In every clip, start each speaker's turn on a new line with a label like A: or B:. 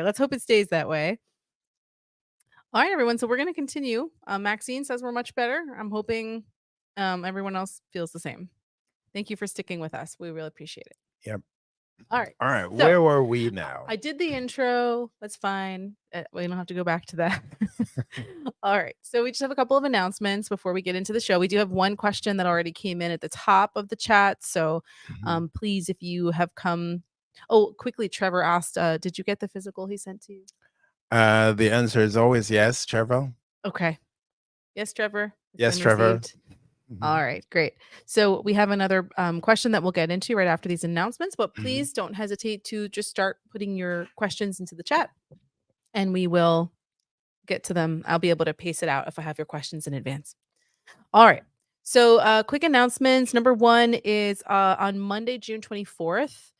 A: Let's hope it stays that way. All right, everyone. So we're going to continue. Maxine says we're much better. I'm hoping everyone else feels the same. Thank you for sticking with us. We really appreciate it.
B: Yep.
A: All right.
B: All right.
A: So,
B: Where were we now?
A: I did the intro. That's fine. We don't have to go back to that. All right. So we just have a couple of announcements before we get into the show. We do have one question that already came in at the top of the chat. So please, if you have come. Oh, quickly, Trevor asked, did you get the physical he sent to you?
B: The answer is always yes, Trevor.
A: Okay. Yes, Trevor.
B: Yes, Trevor.
A: All right, great. So we have another question that we'll get into right after these announcements, but please don't hesitate to just start putting your questions into the chat and we will get to them. I'll be able to pace it out if I have your questions in advance. All right. So quick announcements. Number one is on Monday, June 24th,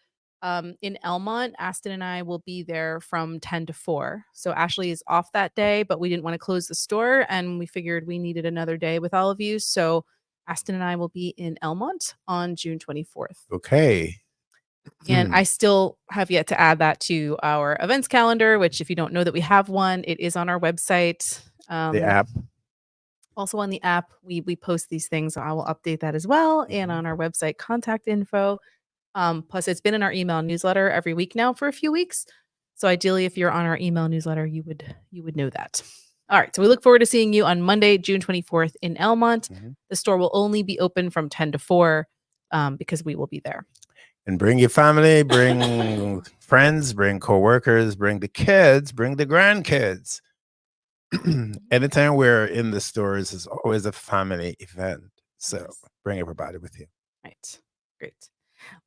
A: in Elmont, Aston and I will be there from 10 to 4. So Ashley is off that day, but we didn't want to close the store and we figured we needed another day with all of you. So Aston and I will be in Elmont on June 24th.
B: Okay.
A: And I still have yet to add that to our events calendar, which if you don't know that we have one, it is on our website.
B: The app.
A: Also on the app, we post these things. So I will update that as well. And on our website, contact info. Plus, it's been in our email newsletter every week now for a few weeks. So ideally, if you're on our email newsletter, you would know that. All right. So we look forward to seeing you on Monday, June 24th in Elmont. The store will only be open from 10 to 4 because we will be there.
B: And bring your family, bring friends, bring coworkers, bring the kids, bring the grandkids. Anytime we're in the stores is always a family event. So bring everybody with you.
A: Right. Great.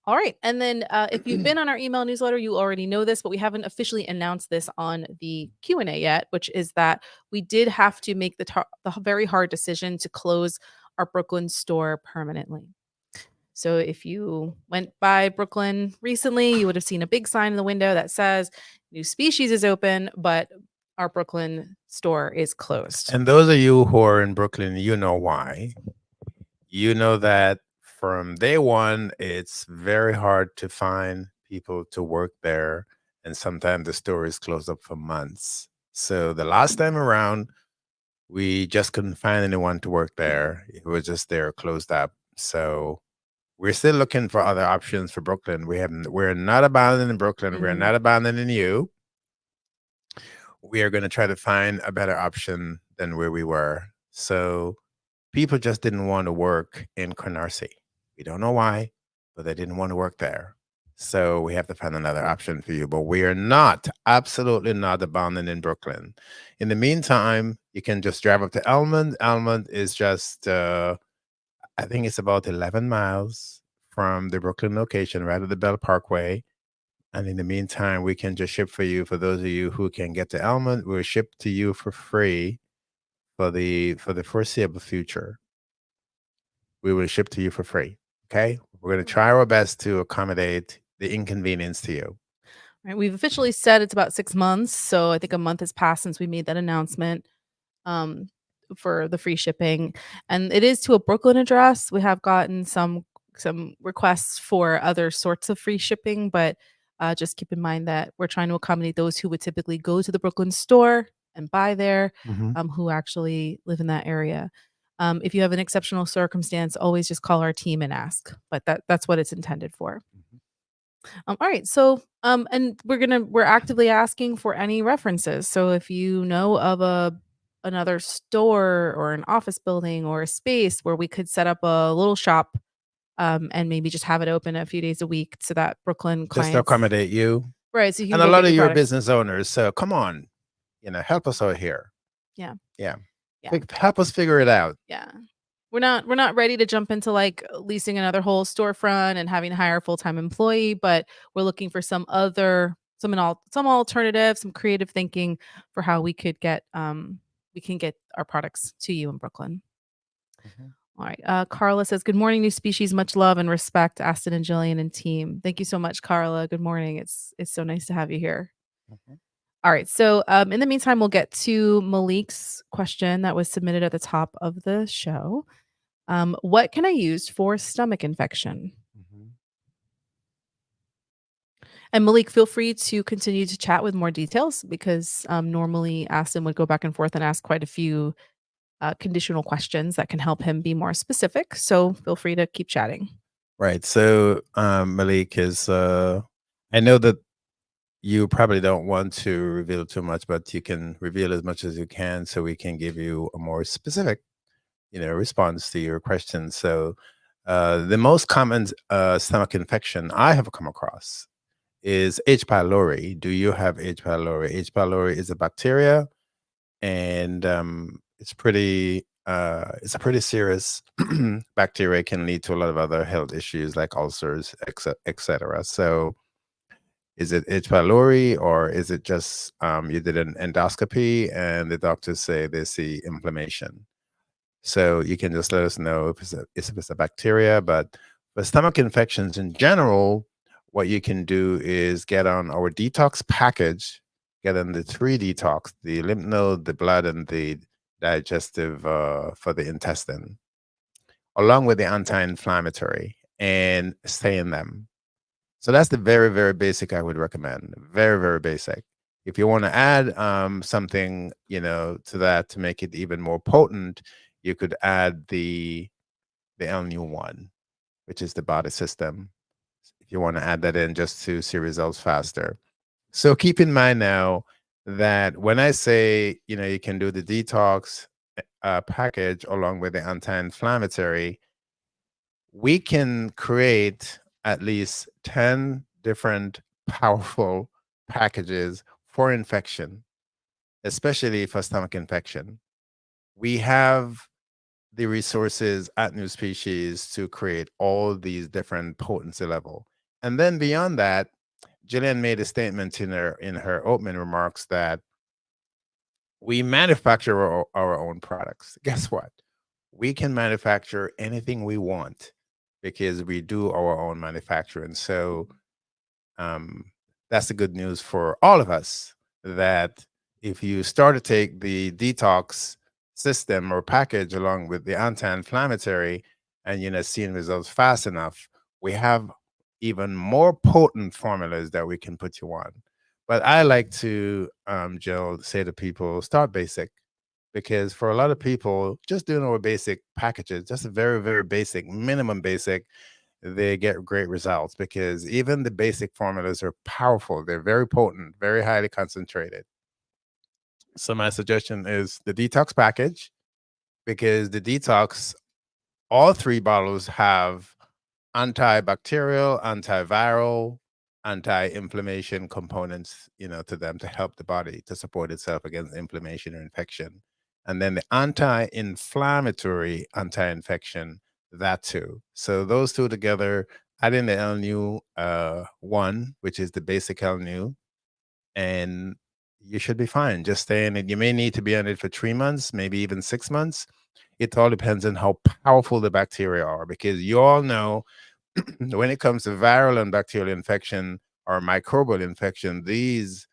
A: All right. And then if you've been on our email newsletter, you already know this, but we haven't officially announced this on the Q&A yet, which is that we did have to make the very hard decision to close our Brooklyn store permanently. So if you went by Brooklyn recently, you would have seen a big sign in the window that says NuSpecies is open, but our Brooklyn store is closed.
B: And those of you who are in Brooklyn, you know why. You know that from day one, it's very hard to find people to work there. And sometimes the store is closed up for months. So the last time around, we just couldn't find anyone to work there. It was just there closed up. So we're still looking for other options for Brooklyn. We're not abandoning Brooklyn. We're not abandoning you. We are going to try to find a better option than where we were. So people just didn't want to work in Canarsie. We don't know why, but they didn't want to work there. So we have to find another option for you. But we are not, absolutely not abandoning Brooklyn. In the meantime, you can just drive up to Elmont. Elmont is just, I think it's about 11 miles from the Brooklyn location, right at the Bell Parkway. And in the meantime, we can just ship for you. For those of you who can get to Elmont, we'll ship to you for free for the foreseeable future. We will ship to you for free. Okay? We're going to try our best to accommodate the inconvenience to you.
A: Right. We've officially said it's about 6 months. So I think a month has passed since we made that announcement for the free shipping. And it is to a Brooklyn address. We have gotten some requests for other sorts of free shipping, but just keep in mind that we're trying to accommodate those who would typically go to the Brooklyn store and buy there, who actually live in that area. If you have an exceptional circumstance, always just call our team and ask. But that's what it's intended for. All right. So and we're actively asking for any references. So if you know of another store or an office building or a space where we could set up a little shop and maybe just have it open a few days a week so that Brooklyn clients
B: just to accommodate you.
A: Right. So you can
B: and a lot of your
A: products.
B: business owners. So come on, help us out here.
A: Yeah.
B: Help us figure it out.
A: Yeah. We're not ready to jump into like leasing another whole storefront and having to hire a full-time employee, but we're looking for some alternative, some creative thinking for how we can get our products to you in Brooklyn. All right. Carla says, good morning, NuSpecies. Much love and respect, Aston and Jillian and team. Thank you so much, Carla. Good morning. It's so nice to have you here. All right. So in the meantime, we'll get to Malik's question that was submitted at the top of the show. What can I use for stomach infection? And Malik, feel free to continue to chat with more details because normally Aston would go back and forth and ask quite a few conditional questions that can help him be more specific. So feel free to keep chatting.
B: Right. So, Malik is, I know that you probably don't want to reveal too much, but you can reveal as much as you can so we can give you a more specific, response to your question. So, the most common stomach infection I have come across is H. pylori. Do you have H. pylori? H. pylori is a bacteria, and it's a pretty serious bacteria. It can lead to a lot of other health issues like ulcers, etc. So, is it H. pylori, or is it just you did an endoscopy and the doctors say they see inflammation? So you can just let us know if it's a bacteria. But for stomach infections in general, what you can do is get on our detox package, get on the three detox, the lymph node, the blood, and the digestive for the intestine, along with the anti-inflammatory, and stay in them. So that's the very, very basic I would recommend. Very, very basic. If you want to add something, to that to make it even more potent, you could add the LNU1, which is the body system. If you want to add that in just to see results faster. So keep in mind now that when I say, you can do the detox package along with the anti-inflammatory, we can create at least 10 different powerful packages for infection, especially for stomach infection. We have the resources at NuSpecies to create all these different potency level. And then beyond that, Jillian made a statement in her opening remarks that we manufacture our own products. Guess what? We can manufacture anything we want because we do our own manufacturing. So um, that's the good news for all of us, that if you start to take the detox system or package along with the anti-inflammatory and seeing results fast enough, we have even more potent formulas that we can put you on. But I like to, Jill, say to people, start basic, because for a lot of people, just doing our basic packages, just a very, very basic, minimum basic, they get great results because even the basic formulas are powerful. They're very potent, very highly concentrated. So my suggestion is the detox package, because the detox, all three bottles have antibacterial, antiviral, anti-inflammation components, to them to help the body to support itself against inflammation or infection. And then the anti-inflammatory, anti-infection, that too. So those two together, adding the LNU one, which is the basic LNU, and you should be fine. Just stay in it. You may need to be on it for 3 months, maybe even 6 months. It all depends on how powerful the bacteria are, because you all know when it comes to viral and bacterial infection or microbial infection, these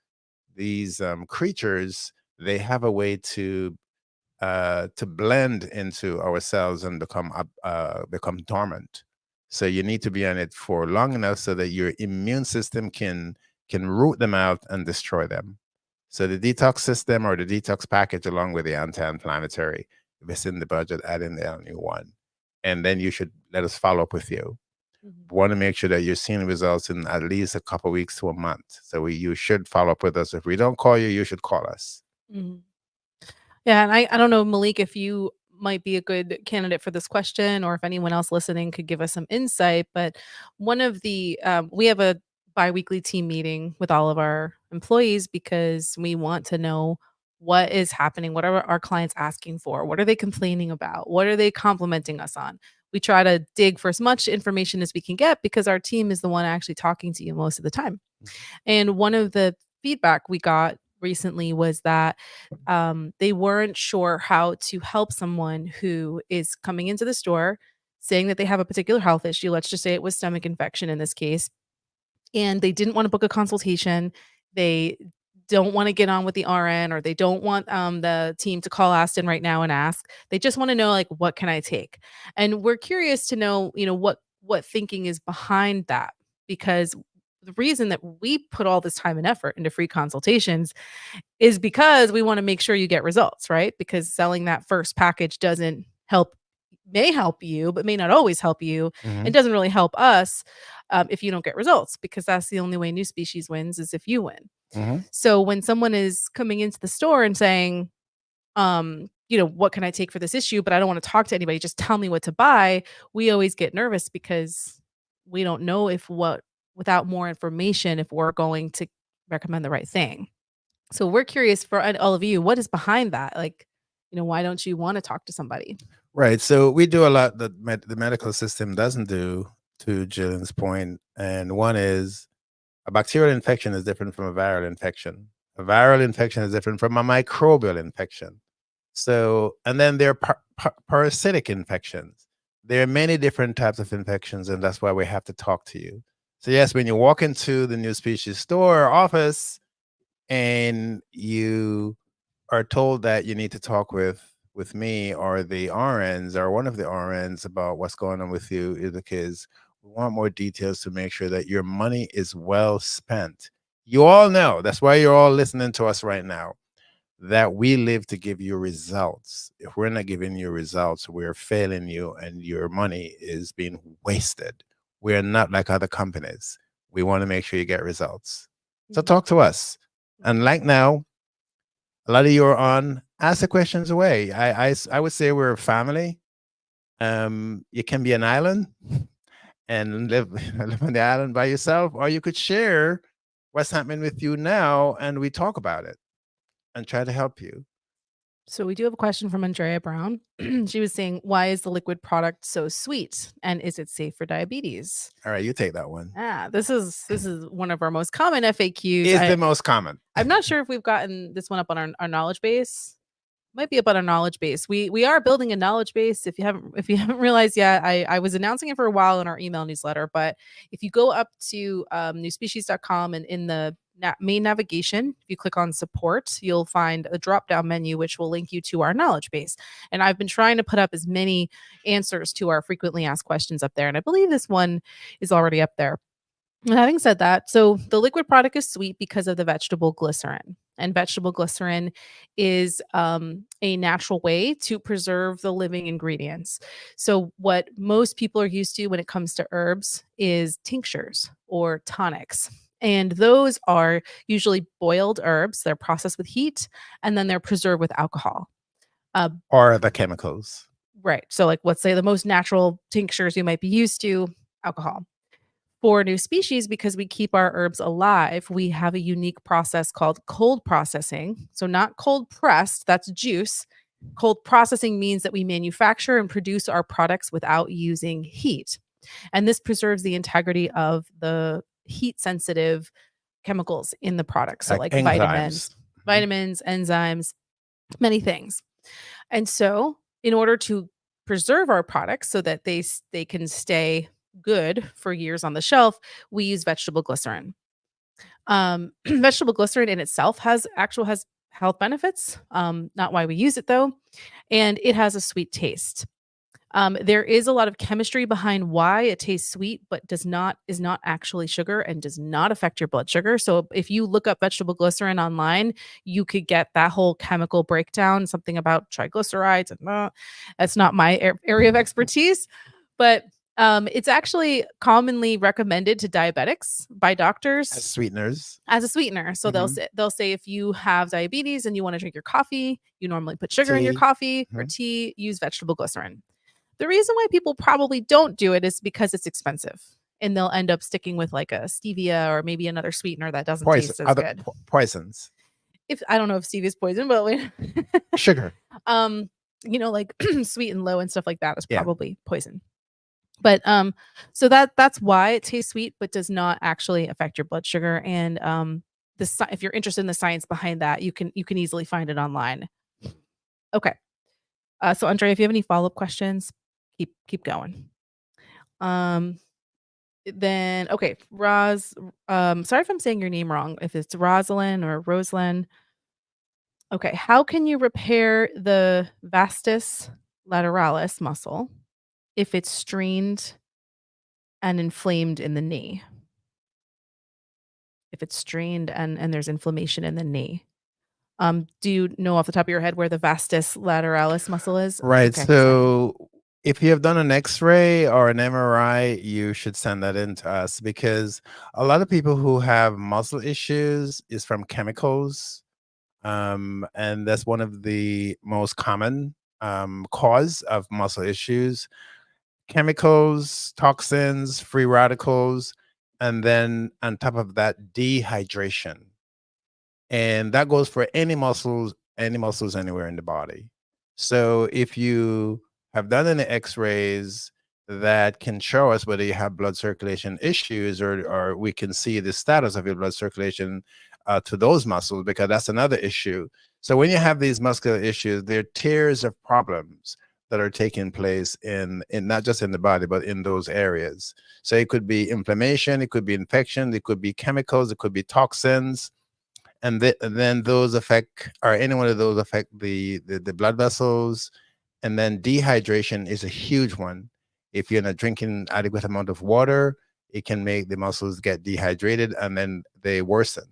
B: creatures, they have a way to blend into our cells and become dormant. So you need to be on it for long enough so that your immune system can root them out and destroy them. So the detox system or the detox package, along with the anti-inflammatory, if it's in the budget, add in the LNU1, and then you should let us follow up with you.
A: Mhm.
B: Want to make sure that you're seeing results in at least a couple weeks to a month. So you should follow up with us. If we don't call you, you should call us.
A: Mhm. Yeah, and I don't know, Malik, if you might be a good candidate for this question or if anyone else listening could give us some insight, but one of the we have a biweekly team meeting with all of our employees because we want to know what is happening, what are our clients asking for, what are they complaining about, what are they complimenting us on. We try to dig for as much information as we can get because our team is the one actually talking to you most of the time. And one of the feedback we got recently was that they weren't sure how to help someone who is coming into the store saying that they have a particular health issue. Let's just say it was stomach infection in this case. And they didn't want to book a consultation. They don't want to get on with the RN, or they don't want the team to call Aston right now and ask. They just want to know, like, what can I take? And we're curious to know, what thinking is behind that, because the reason that we put all this time and effort into free consultations is because we want to make sure you get results, right? Because selling that first package doesn't help, may help you, but may not always help you. It
B: Mhm.
A: doesn't really help us if you don't get results, because that's the only way NuSpecies wins is if you win.
B: Mhm.
A: So when someone is coming into the store and saying, what can I take for this issue? But I don't want to talk to anybody. Just tell me what to buy. We always get nervous because we don't know without more information, if we're going to recommend the right thing. So we're curious for all of you, what is behind that? Like, why don't you want to talk to somebody?
B: Right. So we do a lot that the medical system doesn't do, to Jillian's point. And one is a bacterial infection is different from a viral infection. A viral infection is different from a microbial infection. So, and then there are parasitic infections. There are many different types of infections, and that's why we have to talk to you. So, yes, when you walk into the NuSpecies store or office and you are told that you need to talk with me or the RNs or one of the RNs about what's going on with you, is because we want more details to make sure that your money is well spent. You all know that's why you're all listening to us right now, that we live to give you results. If we're not giving you results, we're failing you and your money is being wasted. We're not like other companies. We want to make sure you get results. So
A: Mhm.
B: talk to us. And like now, a lot of you are on, ask the questions away. I would say we're a family. You can be an island and live, live on the island by yourself, or you could share what's happening with you now and we talk about it and try to help you.
A: So we do have a question from Andrea Brown. She was saying, why is the liquid product so sweet? And is it safe for diabetes?
B: All right, you take that one.
A: This is one of our most common FAQs.
B: Is the most common.
A: I'm not sure if we've gotten this one up on our knowledge base. Might be about our knowledge base. We are building a knowledge base. If you haven't realized yet, I was announcing it for a while in our email newsletter. But if you go up to newspecies.com and in the main navigation, if you click on support, you'll find a drop down menu which will link you to our knowledge base. And I've been trying to put up as many answers to our frequently asked questions up there, and I believe this one is already up there. And having said that, so the liquid product is sweet because of the vegetable glycerin. And vegetable glycerin is a natural way to preserve the living ingredients. So, what most people are used to when it comes to herbs is tinctures or tonics. And those are usually boiled herbs. They're processed with heat and then they're preserved with alcohol. Uh,
B: Or the chemicals.
A: right. So, like, let's say the most natural tinctures you might be used to, alcohol. For NuSpecies, because we keep our herbs alive, we have a unique process called cold processing. So, not cold pressed, that's juice. Cold processing means that we manufacture and produce our products without using heat. And this preserves the integrity of the heat sensitive chemicals in the product. So,
B: Like
A: like
B: enzymes. Mhm.
A: vitamins, enzymes, many things. And so, in order to preserve our products so that they can stay good for years on the shelf, we use vegetable glycerin. Vegetable glycerin in itself has health benefits. Not why we use it though, and it has a sweet taste. There is a lot of chemistry behind why it tastes sweet, but is not actually sugar and does not affect your blood sugar. So if you look up vegetable glycerin online, you could get that whole chemical breakdown, something about triglycerides, and that's not my area of expertise, but it's actually commonly recommended to diabetics by
B: As
A: doctors
B: sweeteners.
A: as a sweetener. So
B: Mhm.
A: they'll say if you have diabetes and you want to drink your coffee, you normally put sugar in your
B: Tea.
A: coffee or
B: Mhm.
A: tea, use vegetable glycerin. The reason why people probably don't do it is because it's expensive and they'll end up sticking with like a stevia or maybe another sweetener that doesn't
B: Poison.
A: taste as
B: Other
A: good.
B: poisons.
A: If I don't know if stevia is poison, but
B: Sugar.
A: um, like sweet and low and stuff like that is
B: Yeah.
A: probably poison. But so that's why it tastes sweet, but does not actually affect your blood sugar. And if you're interested in the science behind that, you can easily find it online. Okay. So Andre, if you have any follow up questions, keep going. Um, Then okay, sorry if I'm saying your name wrong, if it's Rosalind or Rosalind. Okay, how can you repair the vastus lateralis muscle if it's strained and inflamed in the knee? if it's strained and there's inflammation in the knee. Do you know off the top of your head where the vastus lateralis muscle is?
B: Right.
A: Okay, sorry.
B: So if you have done an X-ray or an MRI, you should send that in to us because a lot of people who have muscle issues is from chemicals. And that's one of the most common cause of muscle issues. Chemicals, toxins, free radicals, and then on top of that, dehydration. And that goes for any muscles anywhere in the body. So if you have done any x-rays that can show us whether you have blood circulation issues, or we can see the status of your blood circulation to those muscles, because that's another issue. So when you have these muscular issues, there are tiers of problems that are taking place in not just in the body but in those areas. So it could be inflammation, it could be infection, it could be chemicals, it could be toxins, and then those affect, or any one of those affect the blood vessels. And then dehydration is a huge one. If you're not drinking adequate amount of water, it can make the muscles get dehydrated and then they worsen.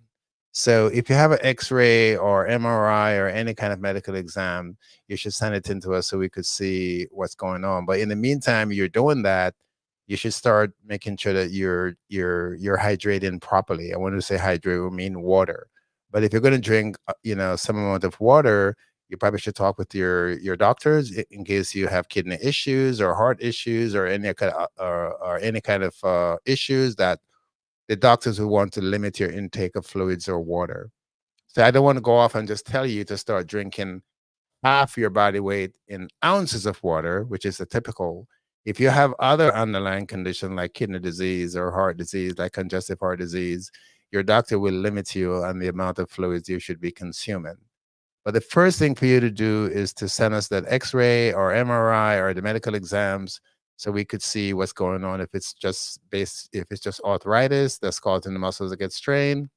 B: So if you have an x-ray or MRI or any kind of medical exam, you should send it in to us so we could see what's going on. But in the meantime you're doing that, you should start making sure that you're hydrating properly. I want to say hydrate will mean water. But if you're going to drink, some amount of water, you probably should talk with your doctors in case you have kidney issues or heart issues or any kind of or any kind of issues that the doctors will want to limit your intake of fluids or water. So I don't want to go off and just tell you to start drinking half your body weight in ounces of water, which is the typical. If you have other underlying condition like kidney disease or heart disease, like congestive heart disease, your doctor will limit you on the amount of fluids you should be consuming. But the first thing for you to do is to send us that x-ray or MRI or the medical exams so we could see what's going on. If it's just arthritis that's causing the muscles to get strained,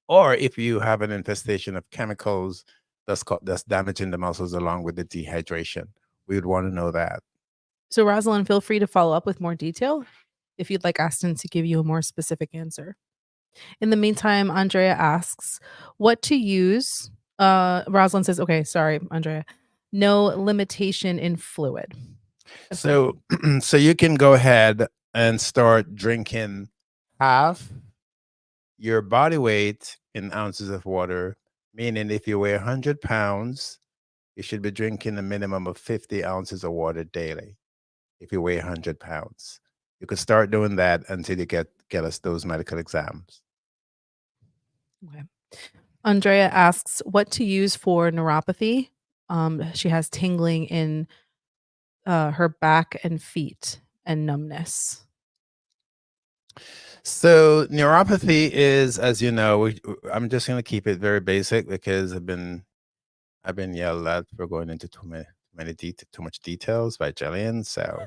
B: or if you have an infestation of chemicals that's damaging the muscles along with the dehydration. We would want to know that.
A: So, Rosalind, feel free to follow up with more detail if you'd like Aston to give you a more specific answer. In the meantime, Andrea asks what to use. Rosalind says, okay, sorry, Andrea. No limitation in fluid.
B: So, so you can go ahead and start drinking half your body weight in ounces of water, meaning if you weigh 100 pounds, you should be drinking a minimum of 50 ounces of water daily. If you weigh 100 pounds, you could start doing that until you get us those medical exams.
A: Okay. Andrea asks what to use for neuropathy. She has tingling in her back and feet and numbness.
B: So neuropathy is, as you know, I'm just going to keep it very basic because I've been yelled at for going into too much details by Jillian. So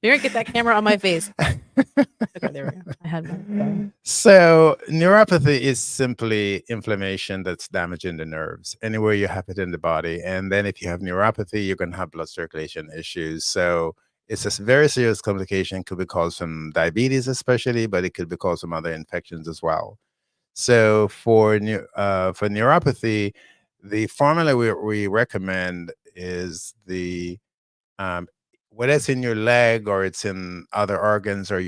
A: Mary, get that camera on my face. Okay, there we go. I had my.
B: So neuropathy is simply inflammation that's damaging the nerves anywhere you have it in the body. And then if you have neuropathy, you're going to have blood circulation issues. So it's a very serious complication. It could be caused from diabetes especially, but it could be caused from other infections as well. So for neuropathy, the formula we recommend is the whether it's in your leg or it's in other organs or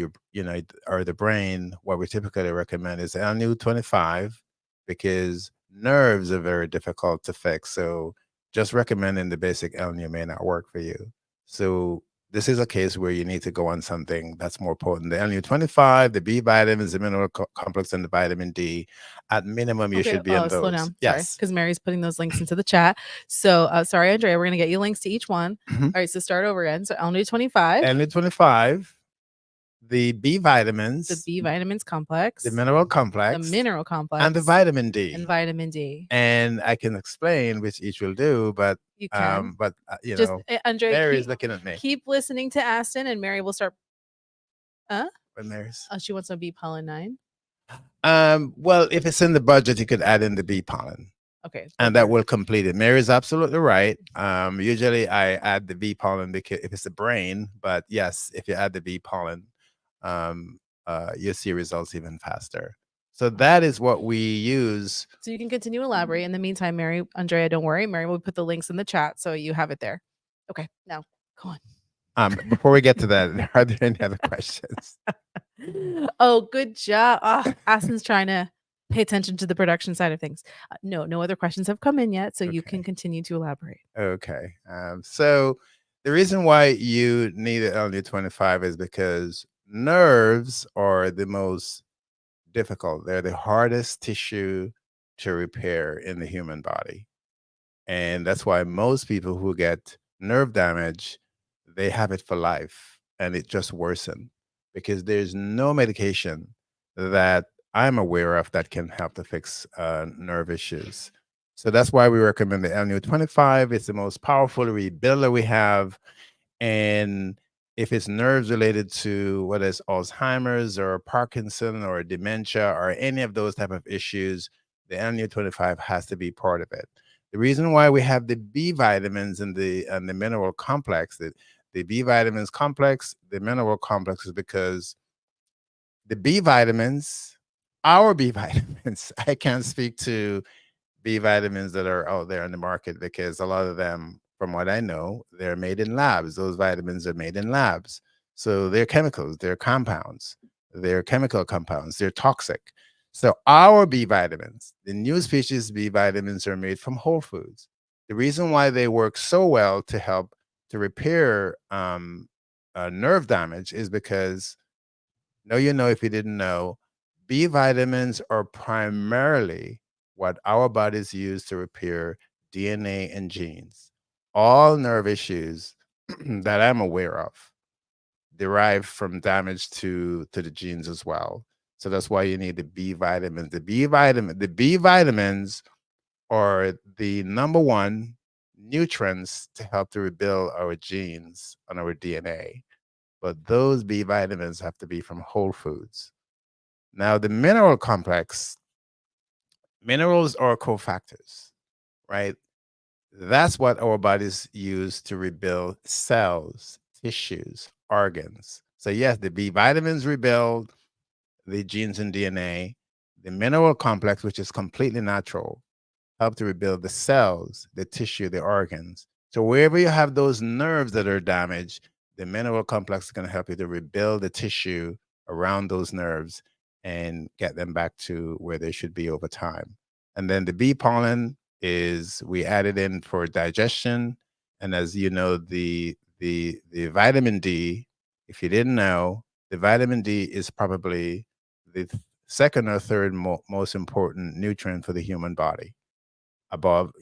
B: or the brain. What we typically recommend is NU25 because nerves are very difficult to fix. So just recommending the basic LNU may not work for you. So this is a case where you need to go on something that's more potent. The LNU25, the B vitamins, the mineral complex, and the vitamin D. At minimum, you should be on those.
A: Slow down. Sorry,
B: Yes.
A: because Mary's putting those links into the chat. So, sorry, Andrea, we're going to get you links to each one.
B: Mhm.
A: All right, so start over again. So, LNU25,
B: LNU25, the B vitamins,
A: the B vitamins complex,
B: the mineral complex, and the vitamin D.
A: and vitamin D.
B: And I can explain which each will do, but
A: You can.
B: just
A: Andrea,
B: Mary's looking at me.
A: keep listening to Aston, and Mary will start.
B: But Mary's.
A: Oh, she wants some bee pollen 9.
B: Well, if it's in the budget, you could add in the bee pollen.
A: Okay.
B: And that will complete it. Mary's absolutely right. Usually I add the bee pollen because if it's the brain, but yes, if you add the bee pollen, you'll see results even faster. So that is what we use.
A: So you can continue to elaborate. In the meantime, Mary, Andrea, don't worry. Mary will put the links in the chat so you have it there. Okay, now go on.
B: Before we get to that, are there any other questions?
A: Oh, good job. Aston's trying to pay attention to the production side of things. No other questions have come in yet, so you can
B: Okay.
A: continue to elaborate.
B: Okay. So the reason why you need an LU25 is because nerves are the most difficult. They're the hardest tissue to repair in the human body. And that's why most people who get nerve damage, they have it for life and it just worsen because there's no medication that I'm aware of that can help to fix nerve issues. So that's why we recommend the LNU25. It's the most powerful rebuilder we have. And if it's nerves related to whether it's Alzheimer's or Parkinson or dementia or any of those type of issues, the NU25 has to be part of it. The reason why we have the B vitamins and the mineral complex, the B vitamins complex, the mineral complex is because the B vitamins, our B vitamins, I can't speak to B vitamins that are out there in the market because a lot of them, from what I know, they're made in labs. Those vitamins are made in labs. So they're chemicals, they're compounds, they're chemical compounds, they're toxic. So our B vitamins, the NuSpecies B vitamins are made from whole foods. The reason why they work so well to help to repair nerve damage is because no, you know, if you didn't know, B vitamins are primarily what our bodies use to repair DNA and genes. All nerve issues that I'm aware of derive from damage to the genes as well. So that's why you need the B vitamins. The B vitamins are the number one nutrients to help to rebuild our genes on our DNA. But those B vitamins have to be from whole foods. Now, the mineral complex, minerals are cofactors, right? That's what our bodies use to rebuild cells, tissues, organs. So, yes, the B vitamins rebuild the genes and DNA. The mineral complex, which is completely natural, help to rebuild the cells, the tissue, the organs. So wherever you have those nerves that are damaged, the mineral complex is going to help you to rebuild the tissue around those nerves and get them back to where they should be over time. And then the bee pollen is we added in for digestion. And as you know, the vitamin D, if you didn't know, the vitamin D is probably the second or third most important nutrient for the human body above,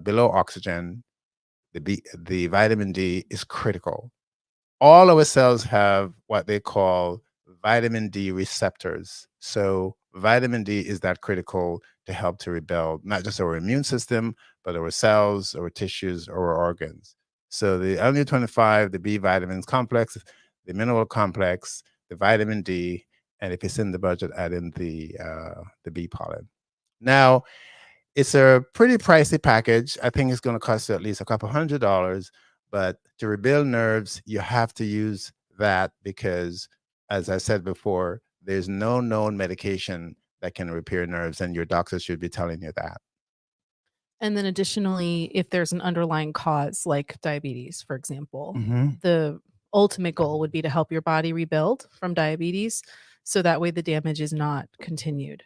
B: below oxygen. The vitamin D is critical. All our cells have what they call vitamin D receptors. So vitamin D is that critical to help to rebuild not just our immune system, but our cells, our tissues, our organs. So the LU25, the B vitamins complex, the mineral complex, the vitamin D, and if it's in the budget, add in the bee pollen. Now, it's a pretty pricey package. I think it's going to cost you at least a couple $100. But to rebuild nerves, you have to use that because, as I said before, there's no known medication that can repair nerves, and your doctor should be telling you that.
A: And then additionally, if there's an underlying cause like diabetes, for example,
B: Mhm.
A: the ultimate goal would be to help your body rebuild from diabetes so that way the damage is not continued.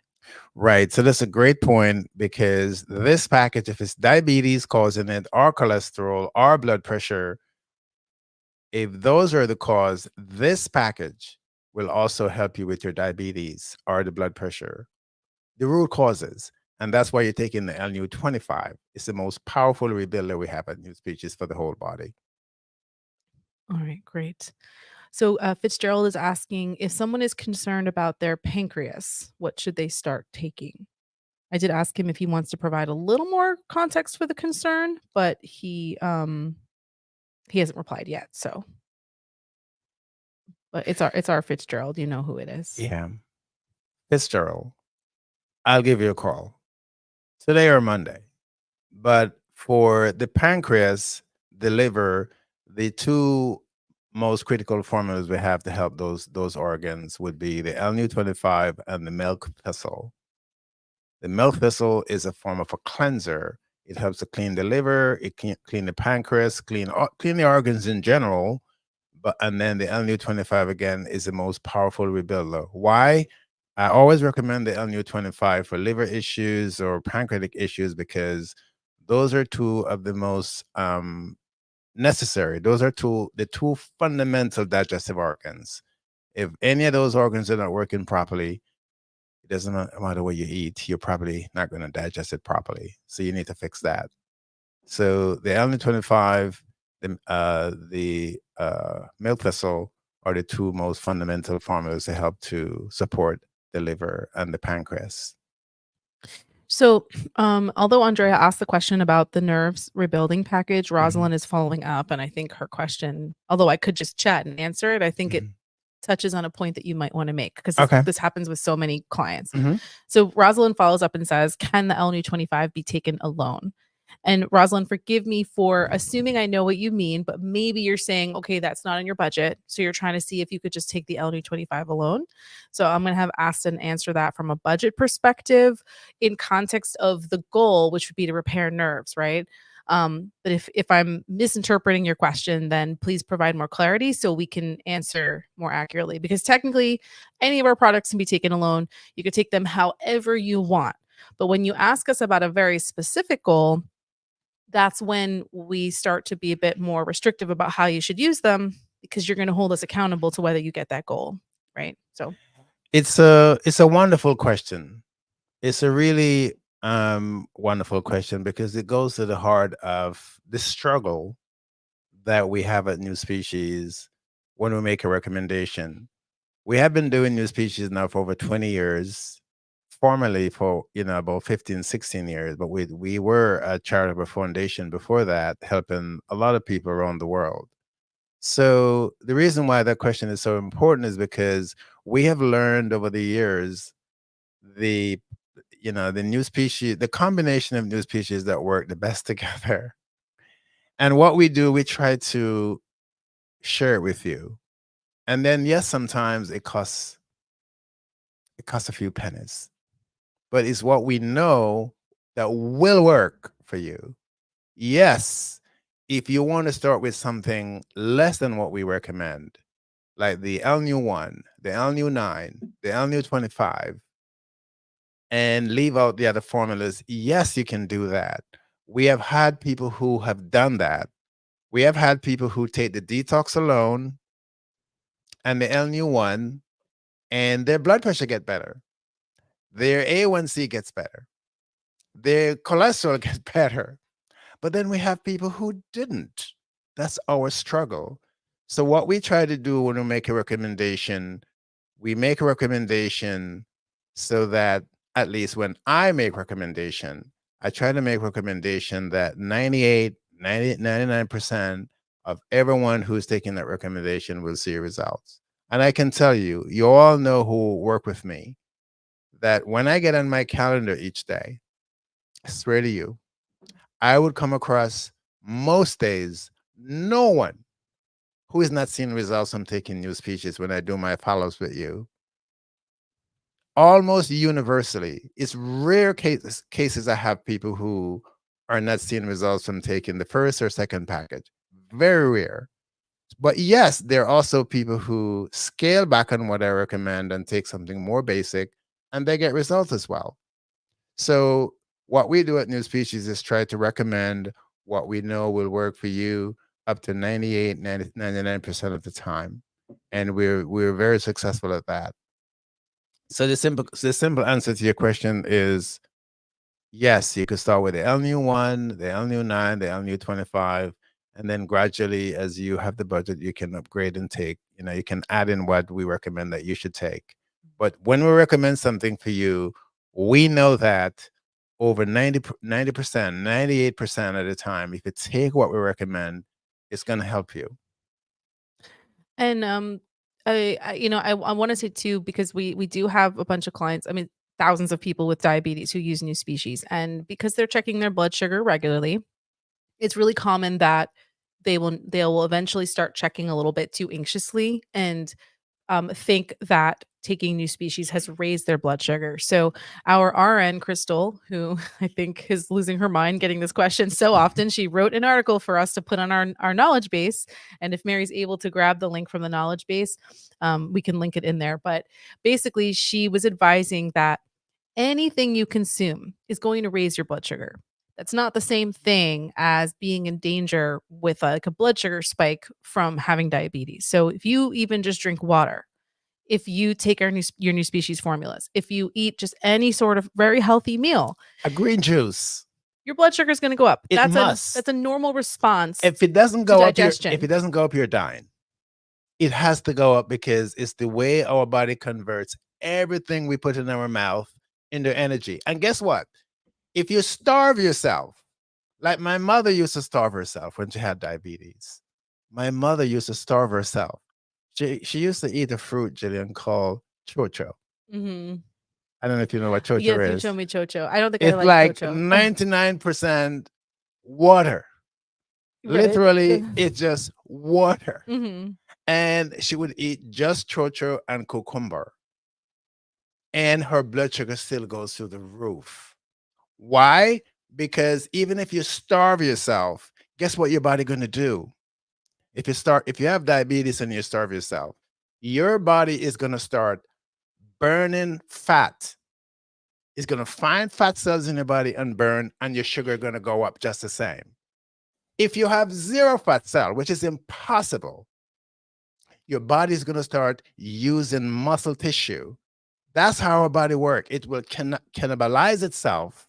B: Right. So that's a great point because this package, if it's diabetes causing it, or cholesterol, or blood pressure, if those are the cause, this package will also help you with your diabetes or the blood pressure, the root causes. And that's why you're taking the LU25. It's the most powerful rebuilder we have at NuSpecies for the whole body.
A: All right, great. So Fitzgerald is asking if someone is concerned about their pancreas, what should they start taking? I did ask him if he wants to provide a little more context for the concern, but he hasn't replied yet. So, but it's our Fitzgerald. You know who it is.
B: Yeah. Fitzgerald, I'll give you a call today or Monday. But for the pancreas, the liver, the two most critical formulas we have to help those organs would be the LNU25 and the milk thistle. The milk thistle is a form of a cleanser. It helps to clean the liver, it can clean the pancreas, clean the organs in general. But and then the LNU25 again is the most powerful rebuilder. Why? I always recommend the LNU25 for liver issues or pancreatic issues because those are two of the most necessary. Those are the two fundamental digestive organs. If any of those organs are not working properly, it doesn't matter what you eat, you're probably not going to digest it properly. So you need to fix that. So the LN25, the milk thistle are the two most fundamental formulas to help to support the liver and the pancreas.
A: So, although Andrea asked the question about the nerves rebuilding package, Rosalind is following up, and I think her question, although I could just chat and answer it, I think it
B: Mhm.
A: touches on a point that you might want to make because
B: Okay.
A: this happens with so many clients.
B: Mhm.
A: So Rosalind follows up and says, "Can the LNU25 be taken alone?" And Rosalind, forgive me for assuming I know what you mean, but maybe you're saying, okay, that's not in your budget. So you're trying to see if you could just take the LNU25 alone. So I'm going to have Aston answer that from a budget perspective in context of the goal, which would be to repair nerves, right? But if I'm misinterpreting your question, then please provide more clarity so we can answer more accurately. Because technically, any of our products can be taken alone. You could take them however you want. But when you ask us about a very specific goal, that's when we start to be a bit more restrictive about how you should use them because you're going to hold us accountable to whether you get that goal, right? So,
B: It's a wonderful question. It's a really wonderful question because it goes to the heart of the struggle that we have at New Species when we make a recommendation. We have been doing New Species now for over 20 years, formerly for about 15, 16 years, but we were a charitable foundation before that, helping a lot of people around the world. So the reason why that question is so important is because we have learned over the years the the new species, the combination of new species that work the best together. And what we do, we try to share it with you. And then yes, sometimes it costs a few pennies, but it's what we know that will work for you. Yes, if you want to start with something less than what we recommend, like the LNU1, the LNU9, the LNU25, and leave out the other formulas, yes, you can do that. We have had people who have done that. We have had people who take the detox alone and the LNU1, and their blood pressure get better. Their A1C gets better. Their cholesterol gets better. But then we have people who didn't. That's our struggle. So what we try to do when we make a recommendation so that at least when I make recommendation, I try to make recommendation that 98, 90, 99% of everyone who's taking that recommendation will see results. And I can tell you, you all know who work with me, that when I get on my calendar each day, I swear to you, I would come across most days no one who is not seeing results from taking new species when I do my follow-ups with you. Almost universally, it's rare cases I have people who are not seeing results from taking the first or second package. Very rare. But yes, there are also people who scale back on what I recommend and take something more basic, and they get results as well. So what we do at New Species is try to recommend what we know will work for you up to 98, 99% of the time. And we're very successful at that. So the simple answer to your question is yes, you could start with the LNU1, the LNU9, the LNU25, and then gradually, as you have the budget, you can upgrade and take, you can add in what we recommend that you should take. But when we recommend something for you, we know that over 90%, 98% of the time, if you take what we recommend, it's going to help you.
A: and I want to say too because we do have a bunch of clients. I mean, thousands of people with diabetes who use New Species, and because they're checking their blood sugar regularly, it's really common that they'll eventually start checking a little bit too anxiously and think that taking NuSpecies has raised their blood sugar. So our RN Crystal, who I think is losing her mind getting this question so often, she wrote an article for us to put on our knowledge base. And if Mary's able to grab the link from the knowledge base, we can link it in there. But basically, she was advising that anything you consume is going to raise your blood sugar. That's not the same thing as being in danger with like a blood sugar spike from having diabetes. So if you even just drink water, if you take your NuSpecies formulas, if you eat just any sort of very healthy meal,
B: A green juice.
A: your blood sugar is going to go up.
B: It must.
A: That's a normal response
B: If it doesn't
A: to
B: go up, if
A: digestion.
B: it doesn't go up, you're dying. It has to go up because it's the way our body converts everything we put in our mouth into energy. And guess what? If you starve yourself, like my mother used to starve herself when she had diabetes. My mother used to starve herself. She used to eat a fruit, Jillian, called chocho.
A: Mhm.
B: I don't know if you know what
A: Yes,
B: chocho
A: you
B: is.
A: showed me chocho. I don't think I
B: It's
A: like
B: like
A: chocho.
B: 99% water.
A: Right?
B: Literally, it's just water.
A: Mhm.
B: And she would eat just chocho and cucumber. And her blood sugar still goes through the roof. Why? Because even if you starve yourself, guess what your body going to do? If you have diabetes and you starve yourself, your body is going to start burning fat. It's going to find fat cells in your body and burn, and your sugar going to go up just the same. If you have zero fat cell, which is impossible, your body is going to start using muscle tissue. That's how our body works. It will cannibalize itself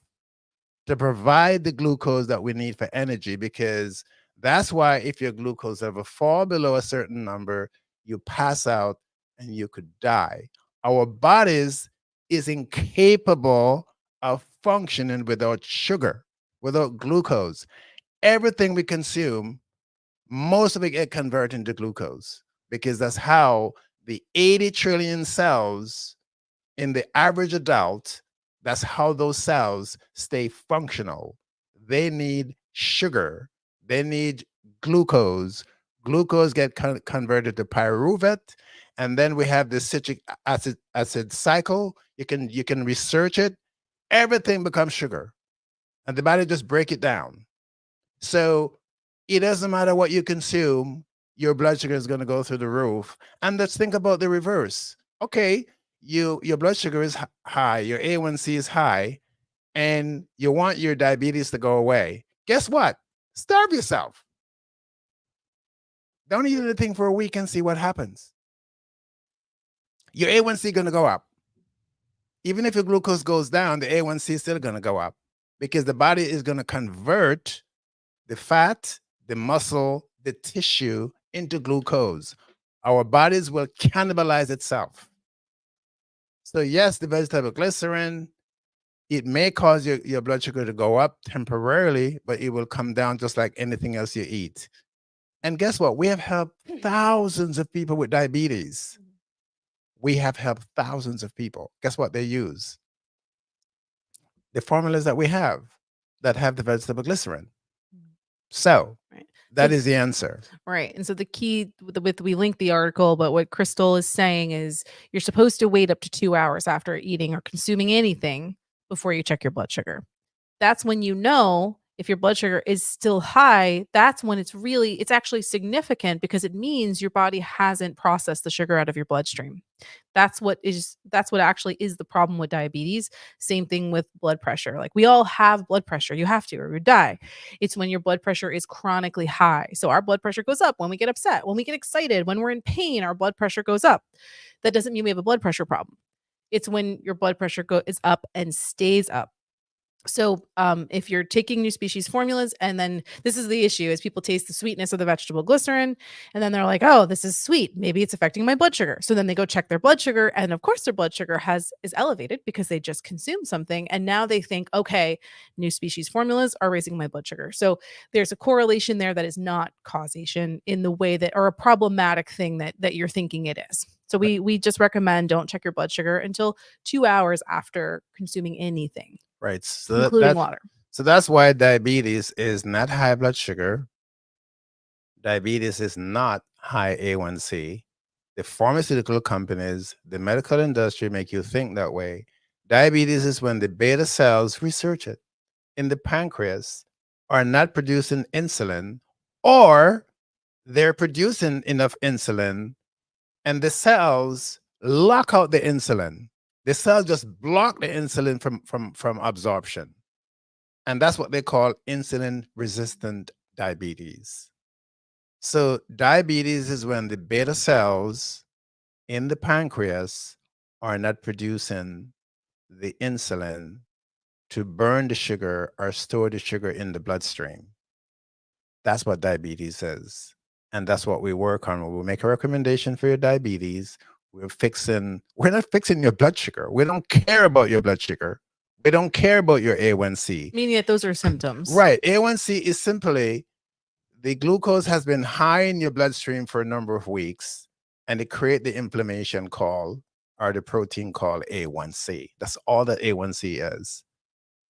B: to provide the glucose that we need for energy, because that's why if your glucose ever fall below a certain number, you pass out and you could die. Our bodies is incapable of functioning without sugar, without glucose. Everything we consume, most of it get converted into glucose, because that's how the 80 trillion cells in the average adult, that's how those cells stay functional. They need sugar. They need glucose. Glucose get converted to pyruvate, and then we have the citric acid cycle. You can research it. Everything becomes sugar, and the body just break it down. So it doesn't matter what you consume, your blood sugar is going to go through the roof. And let's think about the reverse. Okay, your blood sugar is high, your A1C is high, and you want your diabetes to go away. Guess what? Starve yourself. Don't eat anything for a week and see what happens. Your A1C going to go up. Even if your glucose goes down, the A1C is still going to go up, because the body is going to convert the fat, the muscle, the tissue into glucose. Our bodies will cannibalize itself. So, yes, the vegetable glycerin, it may cause your blood sugar to go up temporarily, but it will come down just like anything else you eat. And guess what? We have helped thousands of people with diabetes. We have helped thousands of people. Guess what they use? The formulas that we have that have the vegetable glycerin. So,
A: Right.
B: that
A: So
B: is the answer.
A: right. And so the key with we link the article, but what Crystal is saying is you're supposed to wait up to 2 hours after eating or consuming anything before you check your blood sugar. That's when you know if your blood sugar is still high, that's when it's actually significant, because it means your body hasn't processed the sugar out of your bloodstream. That's what actually is the problem with diabetes. Same thing with blood pressure. Like we all have blood pressure. You have to or you die. It's when your blood pressure is chronically high. So our blood pressure goes up when we get upset, when we get excited, when we're in pain, our blood pressure goes up. That doesn't mean we have a blood pressure problem. It's when your blood pressure is up and stays up. So, if you're taking NuSpecies formulas, and then this is the issue: is people taste the sweetness of the vegetable glycerin, and then they're like, "Oh, this is sweet. Maybe it's affecting my blood sugar." So then they go check their blood sugar, and of course, their blood sugar is elevated because they just consumed something, and now they think, "Okay, NuSpecies formulas are raising my blood sugar." So there's a correlation there that is not causation in the way that, or a problematic thing that you're thinking it is. So we just recommend don't check your blood sugar until 2 hours after consuming anything,
B: Right.
A: including water.
B: So that's why diabetes is not high blood sugar. diabetes is not high A1C. The pharmaceutical companies, the medical industry make you think that way. Diabetes is when the beta cells, research it, in the pancreas are not producing insulin, or they're producing enough insulin and the cells lock out the insulin. The cells just block the insulin from absorption. And that's what they call insulin resistant diabetes. So, diabetes is when the beta cells in the pancreas are not producing the insulin to burn the sugar or store the sugar in the bloodstream. That's what diabetes is. And that's what we work on. When we make a recommendation for your diabetes, we're not fixing your blood sugar. We don't care about your blood sugar. We don't care about your A1C.
A: Meaning that those are symptoms.
B: Right. A1C is simply the glucose has been high in your bloodstream for a number of weeks, and it create the inflammation called, or the protein called A1C. That's all that A1C is.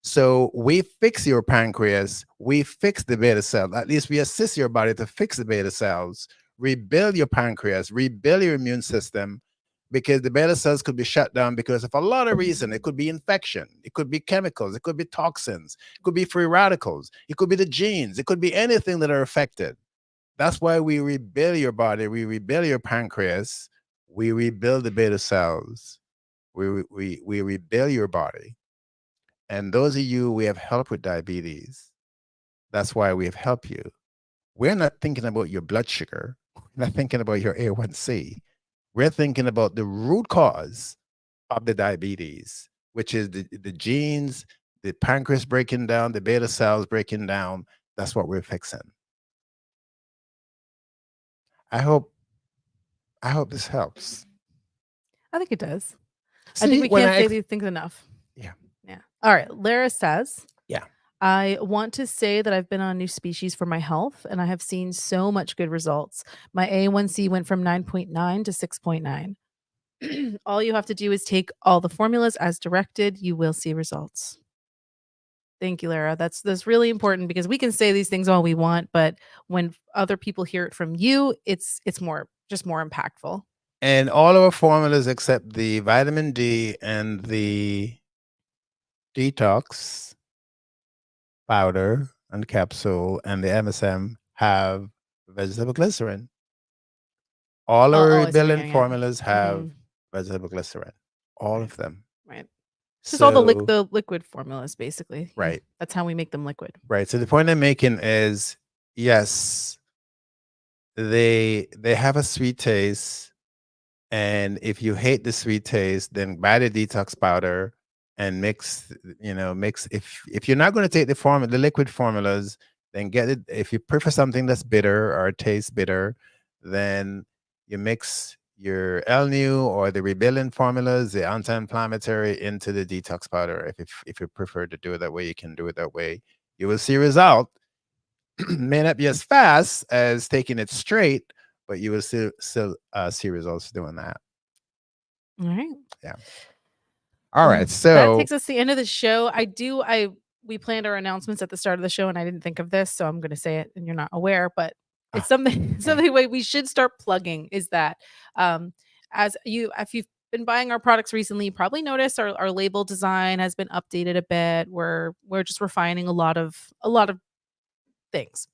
B: So we fix your pancreas, we fix the beta cell. At least we assist your body to fix the beta cells, rebuild your pancreas, rebuild your immune system, because the beta cells could be shut down because of a lot of reasons. It could be infection, it could be chemicals, it could be toxins, it could be free radicals, it could be the genes, it could be anything that are affected. That's why we rebuild your body, we rebuild your pancreas, we rebuild the beta cells, we rebuild your body. And those of you we have helped with diabetes, that's why we have helped you. We're not thinking about your blood sugar. We're not thinking about your A1C. We're thinking about the root cause of the diabetes, which is the genes, the pancreas breaking down, the beta cells breaking down. That's what we're fixing. I hope this helps.
A: I think it does.
B: See,
A: I think we
B: when
A: can't say these things enough.
B: Yeah.
A: Yeah. All right. Lara says,
B: Yeah.
A: I want to say that I've been on NuSpecies for my health, and I have seen so much good results. My A1C went from 9.9 to 6.9. All you have to do is take all the formulas as directed. You will see results. Thank you, Lara. That's really important, because we can say these things all we want, but when other people hear it from you, it's more impactful.
B: And all of our formulas except the vitamin D and the detox powder and capsule and the MSM have vegetable glycerin. All
A: Oh,
B: our
A: I see what you're
B: rebuilding
A: getting at.
B: formulas have
A: Mhm.
B: vegetable glycerin. All of them.
A: Right. Just all
B: So
A: the liquid formulas, basically. Yeah.
B: right.
A: That's how we make them liquid.
B: Right. So the point I'm making is, yes, they have a sweet taste. And if you hate the sweet taste, then buy the detox powder and mix, mix. If you're not going to take the liquid formulas, then get it. If you prefer something that's bitter or tastes bitter, then you mix your LNU or the rebuilding formulas, the anti-inflammatory, into the detox powder. If you prefer to do it that way, you can do it that way. You will see result. May not be as fast as taking it straight, but you will still see results doing that.
A: All right.
B: Yeah. All right.
A: That
B: So
A: takes us to the end of the show. We planned our announcements at the start of the show, and I didn't think of this, so I'm going to say it, and you're not aware, but it's something way we should start plugging, is that if you've been buying our products recently, you probably noticed our label design has been updated a bit. We're just refining a lot of things.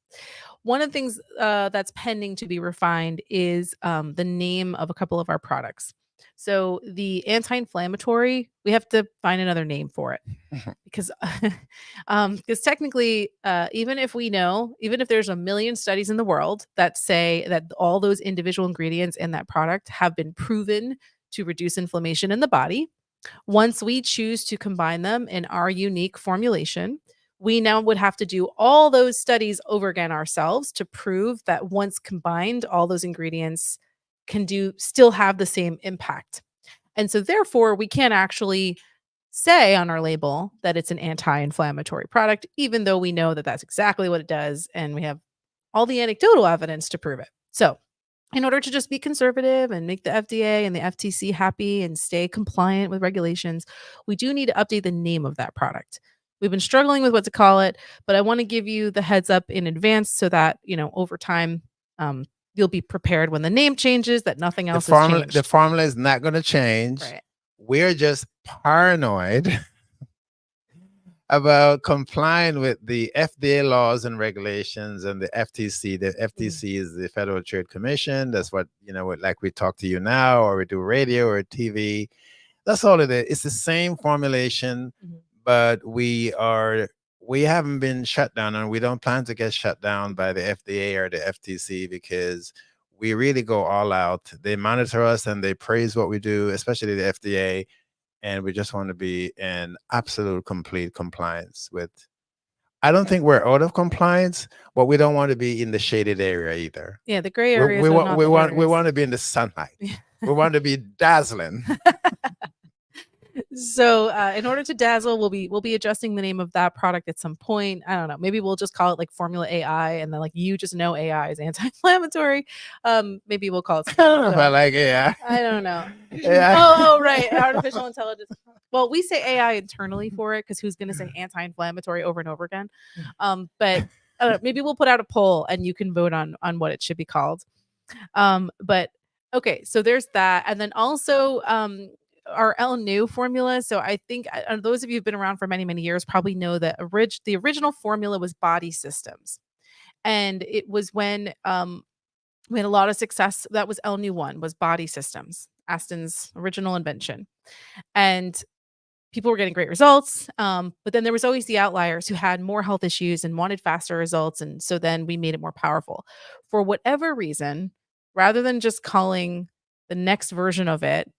A: One of the things that's pending to be refined is the name of a couple of our products. So the anti-inflammatory, we have to find another name for it, because technically, even if there's a million studies in the world that say that all those individual ingredients in that product have been proven to reduce inflammation in the body, once we choose to combine them in our unique formulation, we now would have to do all those studies over again ourselves to prove that once combined, all those ingredients still have the same impact. And so therefore, we can't actually say on our label that it's an anti-inflammatory product, even though we know that that's exactly what it does, and we have all the anecdotal evidence to prove it. So in order to just be conservative and make the FDA and the FTC happy and stay compliant with regulations, we do need to update the name of that product. We've been struggling with what to call it, but I want to give you the heads up in advance so that, over time, You'll be prepared when the name changes that nothing
B: The
A: else has
B: formula, the
A: changed.
B: formula is not going to change.
A: Right.
B: We're just paranoid about complying with the FDA laws and regulations and the FTC. The FTC is the Federal Trade Commission. That's what, like we talk to you now, or we do radio or TV. That's all it is. It's the same formulation, but we haven't been shut down, and we don't plan to get shut down by the FDA or the FTC, because we really go all out. They monitor us and they praise what we do, especially the FDA. And we just want to be in absolute complete compliance with. I don't think we're out of compliance, but we don't want to be in the shaded area either.
A: Yeah, the gray
B: We,
A: areas
B: we
A: are
B: want
A: not
B: we
A: the
B: want we
A: areas.
B: want to be in the sunlight. We want to be dazzling.
A: So in order to dazzle, we'll be adjusting the name of that product at some point. I don't know. Maybe we'll just call it like Formula AI, and then like you just know AI is anti-inflammatory. Maybe we'll call it.
B: I don't know if I like AI.
A: I don't know.
B: AI.
A: Oh, right, artificial intelligence. Well, we say AI internally for it because who's going to say anti-inflammatory over and over again? But I don't know, maybe we'll put out a poll and you can vote on what it should be called. But okay, so there's that, and then also our El New formula. So I think those of you who've been around for many years probably know that the original formula was Body Systems, and it was when we had a lot of success. That was El New one, was Body Systems, Aston's original invention, and people were getting great results. But then there was always the outliers who had more health issues and wanted faster results, and so then we made it more powerful. For whatever reason, rather than just calling the next version of it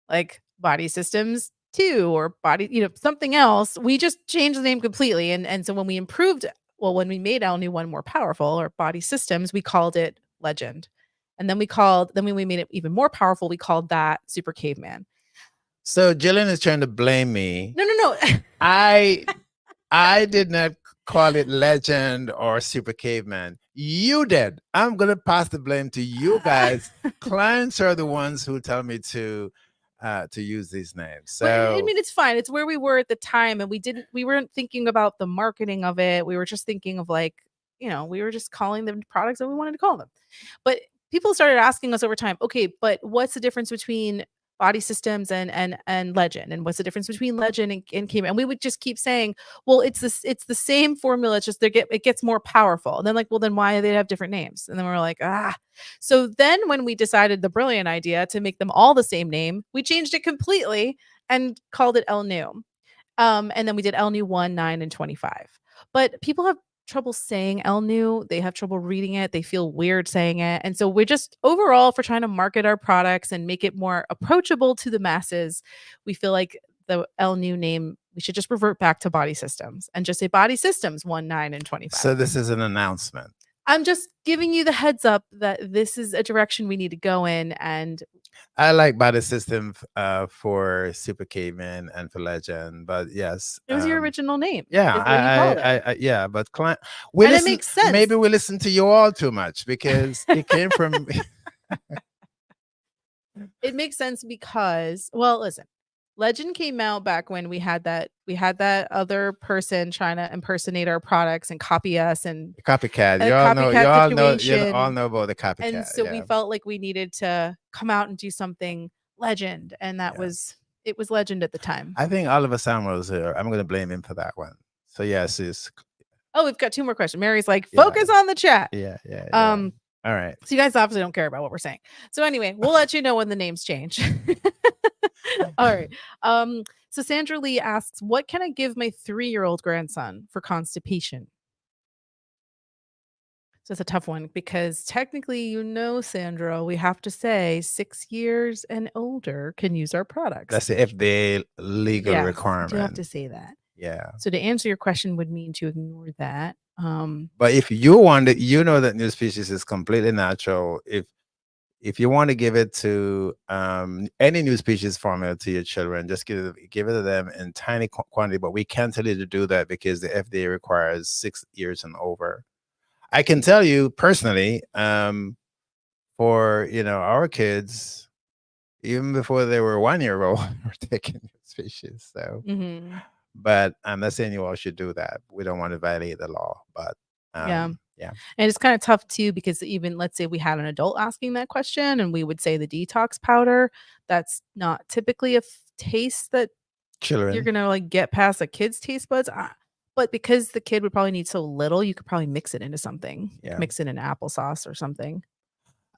A: like Body Systems 2 or body, something else, we just changed the name completely. And so when we improved, well, when we made our new one more powerful, or Body Systems, we called it Legend. And then when we made it even more powerful, we called that Super Caveman.
B: So Jillian is trying to blame me.
A: No.
B: I did not call it Legend or Super Caveman. You did. I'm going to pass the blame to you guys. Clients are the ones who tell me to use these names. So
A: I mean, it's fine. It's where we were at the time, and we weren't thinking about the marketing of it. We were just thinking of like, we were just calling them products that we wanted to call them. But people started asking us over time, okay, but what's the difference between Body Systems and Legend, and what's the difference between Legend and Caveman? And we would just keep saying, well, it's the same formula, it's just it gets more powerful. And then like, well, then why do they have different names? And then we're like, so then when we decided the brilliant idea to make them all the same name, we changed it completely and called it El New. And then we did El New 1, 9, and 25. But people have trouble saying El New. They have trouble reading it. They feel weird saying it. And so we're just overall, for trying to market our products and make it more approachable to the masses, we feel like the El New name, we should just revert back to Body Systems and just say Body Systems 1, 9, and 25.
B: So this is an announcement.
A: I'm just giving you the heads up that this is a direction we need to go in. And
B: I like Body System for Super Caveman and for Legend, but yes,
A: it was your original name.
B: Yeah, yeah, but
A: it makes sense.
B: Maybe we listen to you all too much because it came from.
A: It makes sense because, well, listen, Legend came out back when we had that other person trying to impersonate our products and copy us, and
B: copycat. You all know about the copycat.
A: And so we felt like we needed to come out and do something Legend, and it was Legend at the time.
B: I think Oliver Samuels here. I'm going to blame him for that one. So yes, it's.
A: Oh, we've got 2 more questions. Mary's like, focus on the chat.
B: Yeah. All right.
A: So you guys obviously don't care about what we're saying. So anyway, we'll let you know when the names change. All right. So Sandra Lee asks, what can I give my 3-year-old grandson for constipation? So it's a tough one because technically, Sandra, we have to say 6 years and older can use our products.
B: That's the FDA legal requirement.
A: You have to say that.
B: Yeah.
A: So to answer your question would mean to ignore that.
B: But if you want it, that NuSpecies is completely natural. If you want to give it to any NuSpecies formula to your children, just give it to them in tiny quantity. But we can't tell you to do that because the FDA requires 6 years and over. I can tell you personally, for our kids, even before they were 1 year old, we're taking NuSpecies. So, but I'm not saying you all should do that. We don't want to violate the law, but
A: Yeah.
B: Yeah,
A: And it's kind of tough too because even let's say we had an adult asking that question and we would say the detox powder, that's not typically a taste that you're
B: children.
A: gonna like get past a kid's taste buds. But because the kid would probably need so little, you could probably mix it into something, like
B: Yeah,
A: mix it in applesauce or something.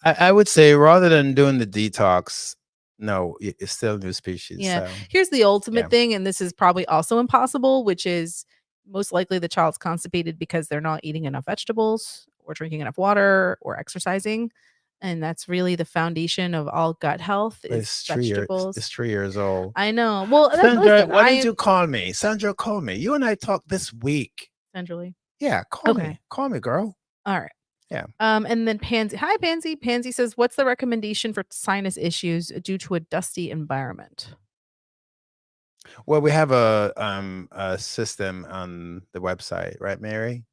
B: I would say rather than doing the detox, no, it's still new species.
A: Yeah.
B: So
A: Here's the
B: yeah,
A: ultimate thing, and this is probably also impossible, which is most likely the child's constipated because they're not eating enough vegetables or drinking enough water or exercising. And that's really the foundation of all gut health
B: but
A: is vegetables.
B: It's 3 years old.
A: I know. Well,
B: Sandra,
A: listen,
B: why
A: I
B: didn't
A: am
B: you call me? Sandra, call me. You and I talked this week.
A: centrally.
B: Yeah, call
A: Okay.
B: me. Call me, girl.
A: All right.
B: Yeah.
A: And then Pansy. Hi, Pansy. Pansy says, "What's the recommendation for sinus issues due to a dusty environment?"
B: Well, we have a system on the website, right, Mary?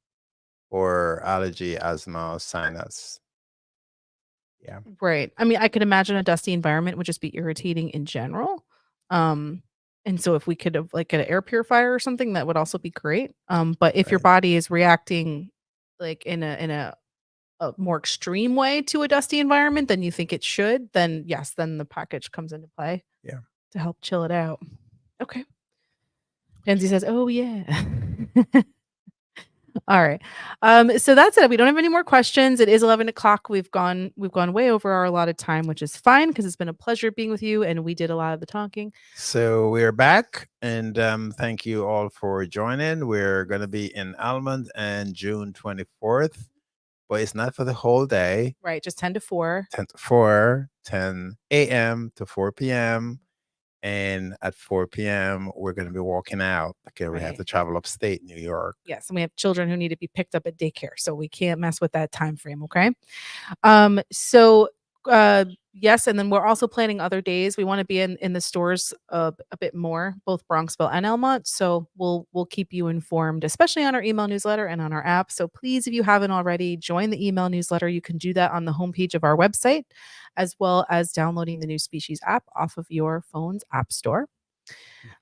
B: Or allergy, asthma, sinus. Yeah.
A: Right. I mean, I could imagine a dusty environment would just be irritating in general. Um, and so if we could have like get an air purifier or something, that would also be great. But if your
B: Right.
A: body is reacting like in a more extreme way to a dusty environment than you think it should, then yes, then the package comes into play
B: Yeah.
A: to help chill it out. Okay. Pansy says, "Oh yeah." All right. So that's it. We don't have any more questions. It is 11 o'clock. We've gone way over our allotted time, which is fine because it's been a pleasure being with you and we did a lot of the talking.
B: So we're back, and thank you all for joining. We're going to be in Almond and June 24th, but it's not for the whole day.
A: Right, just 10 to 4.
B: 10 to 4, 10 a.m. to 4 p.m. And at 4 p.m., we're going to be walking out because we have
A: Right.
B: to travel upstate New York.
A: Yes, and we have children who need to be picked up at daycare, so we can't mess with that time frame, okay? So yes, and then we're also planning other days. We want to be in the stores a bit more, both Bronxville and Elmont. So we'll keep you informed, especially on our email newsletter and on our app. So please, if you haven't already, join the email newsletter. You can do that on the homepage of our website, as well as downloading the New Species app off of your phone's app store.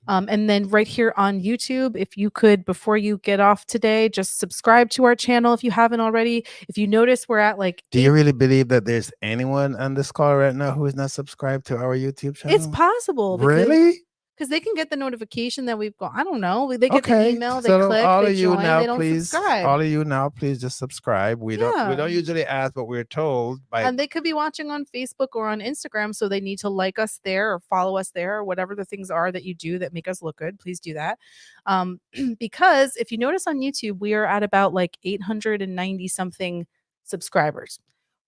A: And then right here on YouTube, if you could, before you get off today, just subscribe to our channel if you haven't already. If you notice, we're at like
B: Do you really believe that there's anyone on this call right now who is not subscribed to our YouTube
A: it's
B: channel?
A: possible
B: Really?
A: because they can get the notification that we've got. I don't know. They get the
B: Okay.
A: email, they
B: So
A: click,
B: all
A: they
B: of you
A: join,
B: now,
A: they don't
B: please,
A: subscribe.
B: all of you now, please just subscribe. We
A: Yeah.
B: don't usually ask, but we're told by
A: And they could be watching on Facebook or on Instagram, so they need to like us there or follow us there or whatever the things are that you do that make us look good. Please do that. Because if you notice on YouTube, we are at about like 890 something subscribers.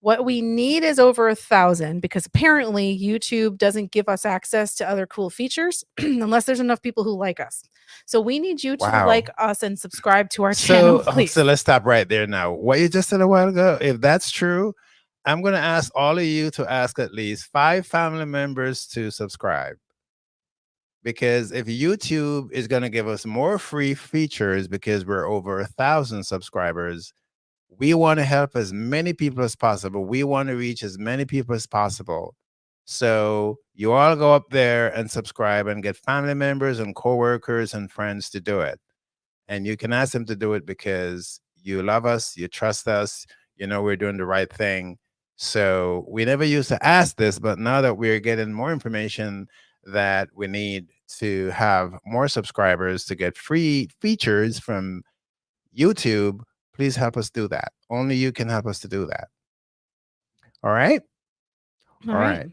A: What we need is over 1,000 because apparently YouTube doesn't give us access to other cool features unless there's enough people who like us. So we need you to like
B: wow.
A: us and subscribe to our channel,
B: So
A: please.
B: let's stop right there now. What you just said a while ago, if that's true, I'm going to ask all of you to ask at least 5 family members to subscribe. Because if YouTube is going to give us more free features because we're over 1,000 subscribers, we want to help as many people as possible. We want to reach as many people as possible. So you all go up there and subscribe and get family members and coworkers and friends to do it. And you can ask them to do it because you love us, you trust us, you know we're doing the right thing. So we never used to ask this, but now that we're getting more information that we need to have more subscribers to get free features from YouTube, please help us do that. Only you can help us to do that. All right?
A: All
B: All
A: right.
B: right.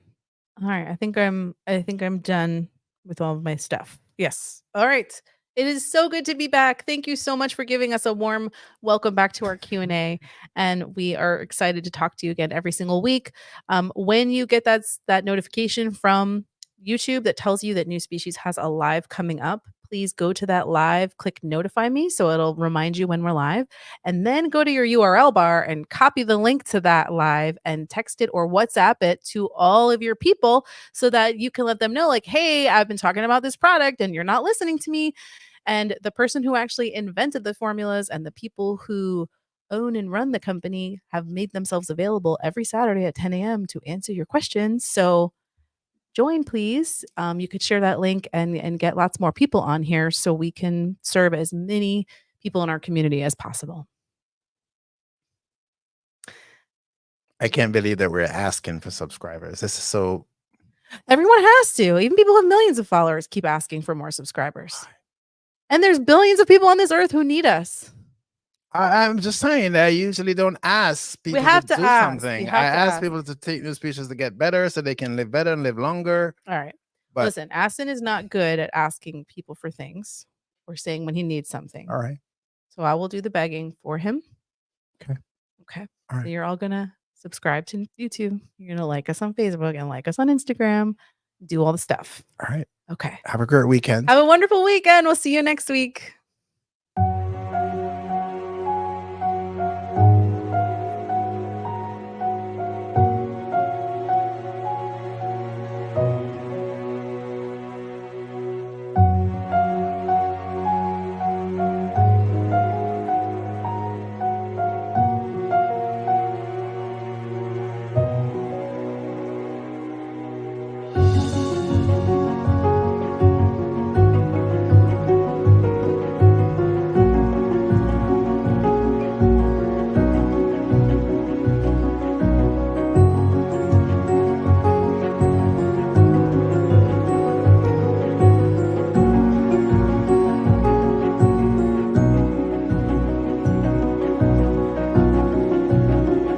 A: All right. I think I'm done with all of my stuff. Yes. All right. It is so good to be back. Thank you so much for giving us a warm welcome back to our Q&A, and we are excited to talk to you again every single week. When you get that notification from YouTube that tells you that New Species has a live coming up, please go to that live, click notify me so it'll remind you when we're live, and then go to your URL bar and copy the link to that live and text it or WhatsApp it to all of your people so that you can let them know, like, hey, I've been talking about this product and you're not listening to me. And the person who actually invented the formulas and the people who own and run the company have made themselves available every Saturday at 10 a.m. to answer your questions. So join, please. You could share that link and get lots more people on here so we can serve as many people in our community as possible.
B: I can't believe that we're asking for subscribers. This is so.
A: Everyone has to. Even people with millions of followers keep asking for more subscribers. And there's billions of people on this earth who need us.
B: I'm just saying that I usually don't ask people
A: have
B: to
A: to
B: do
A: ask.
B: something.
A: We
B: I
A: have to
B: ask
A: ask.
B: people to take NuSpecies to get better so they can live better and live longer.
A: All right.
B: But
A: Listen, Aston is not good at asking people for things or saying when he needs something.
B: all right.
A: So I will do the begging for him.
B: Okay.
A: Okay.
B: All
A: So
B: right.
A: you're all gonna subscribe to YouTube. You're gonna like us on Facebook and like us on Instagram. Do all the stuff.
B: All right.
A: Okay.
B: Have a great weekend.
A: Have a wonderful weekend. We'll see you next week.